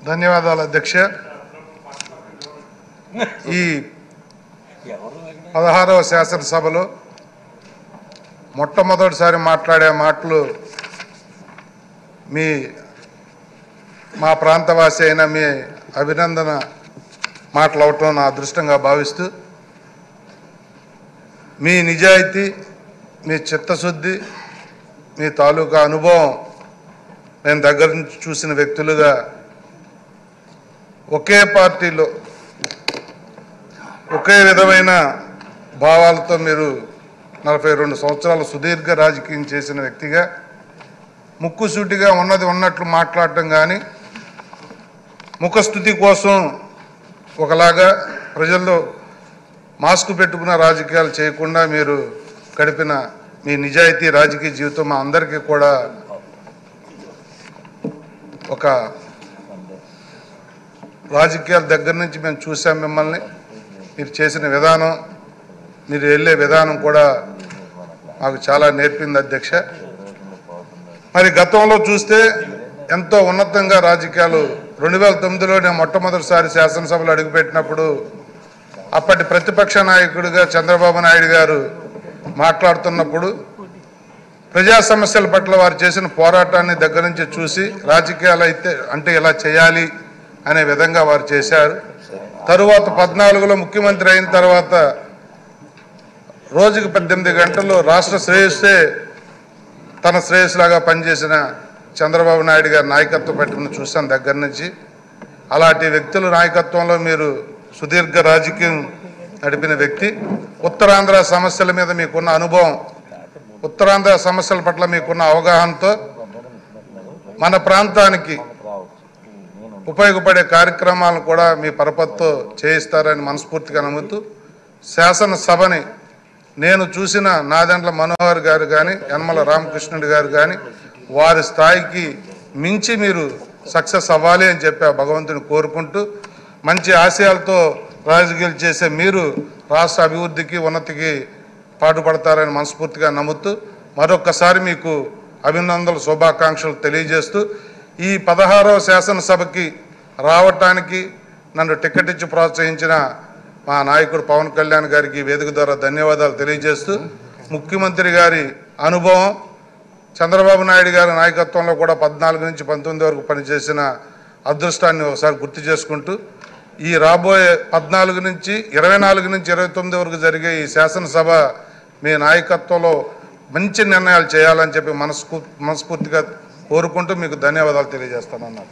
ధన్యవాదాలు అధ్యక్ష. ఈ 16వ శాసనసభలో మొట్టమొదటిసారి మాట్లాడే మాటలు మా ప్రాంతవాసి అయిన మీ అభినందన మాటలు అవటం నా అదృష్టంగా భావిస్తూ, మీ నిజాయితీ, మీ చిత్తశుద్ధి, మీ తాలూకా అనుభవం నేను దగ్గర నుంచి చూసిన వ్యక్తులుగా ఒకే పార్టీలో ఒకే విధమైన భావాలతో మీరు 42 సంవత్సరాలు సుదీర్ఘ రాజకీయం చేసిన వ్యక్తిగా ముక్కుసూటిగా ఉన్నది ఉన్నట్లు మాట్లాడటం కానీ, ముఖస్థుతి కోసం ఒకలాగా ప్రజల్లో మాస్క్ పెట్టుకున్న రాజకీయాలు చేయకుండా మీరు గడిపిన మీ నిజాయితీ రాజకీయ జీవితం మా అందరికీ కూడా ఒక రాజకీయాల దగ్గర నుంచి మేము చూసాం. మిమ్మల్ని మీరు చేసిన విధానం, మీరు వెళ్ళే విధానం కూడా మాకు చాలా నేర్పింది అధ్యక్ష. మరి గతంలో చూస్తే ఎంతో ఉన్నతంగా రాజకీయాలు 2009లో నేను మొట్టమొదటిసారి శాసనసభలో అడుగుపెట్టినప్పుడు అప్పటి ప్రతిపక్ష నాయకుడిగా చంద్రబాబు నాయుడు గారు మాట్లాడుతున్నప్పుడు ప్రజా సమస్యల పట్ల వారు చేసిన పోరాటాన్ని దగ్గర నుంచి చూసి రాజకీయాలు అంటే ఇలా చేయాలి అనే విధంగా వారు చేశారు. తరువాత 14లో ముఖ్యమంత్రి అయిన తర్వాత రోజుకు 18 గంటలు రాష్ట్ర శ్రేయస్సే తన శ్రేయస్సులాగా పనిచేసిన చంద్రబాబు నాయుడు గారి నాయకత్వం పట్టుకుని చూసాను దగ్గర నుంచి. అలాంటి వ్యక్తుల నాయకత్వంలో మీరు సుదీర్ఘ రాజకీయం నడిపిన వ్యక్తి. ఉత్తరాంధ్ర సమస్యల మీద మీకున్న అనుభవం, ఉత్తరాంధ్ర సమస్యల పట్ల మీకున్న అవగాహనతో మన ప్రాంతానికి ఉపయోగపడే కార్యక్రమాలను కూడా మీ పరపతితో చేయిస్తారని మనస్ఫూర్తిగా నమ్ముతూ, శాసనసభని నేను చూసిన నాదెండ్ల మనోహర్ గారు కానీ, యనమల రామకృష్ణుడు గారు కానీ వారి స్థాయికి మించి మీరు సక్సెస్ అవ్వాలి అని చెప్పి ఆ భగవంతుని కోరుకుంటూ, మంచి ఆశయాలతో రాజకీయాలు చేసే మీరు రాష్ట్ర అభివృద్ధికి ఉన్నతికి పాటుపడతారని మనస్ఫూర్తిగా నమ్ముతూ మరొక్కసారి మీకు అభినందనలు, శుభాకాంక్షలు తెలియజేస్తూ, ఈ 16వ శాసనసభకి రావటానికి నన్ను టికెట్ ఇచ్చి ప్రోత్సహించిన మా నాయకుడు పవన్ కళ్యాణ్ గారికి వేదిక ద్వారా ధన్యవాదాలు తెలియజేస్తూ, ముఖ్యమంత్రి గారి అనుభవం, చంద్రబాబు నాయుడు గారి నాయకత్వంలో కూడా 14 నుంచి 19 వరకు పనిచేసిన అదృష్టాన్ని ఒకసారి గుర్తు చేసుకుంటూ, ఈ రాబోయే 14 నుంచి 24 నుంచి 29 వరకు జరిగే ఈ శాసనసభ మీ నాయకత్వంలో మంచి నిర్ణయాలు చేయాలని చెప్పి మనస్ఫూర్తిగా కోరుకుంటూ మీకు ధన్యవాదాలు తెలియజేస్తానన్నారు.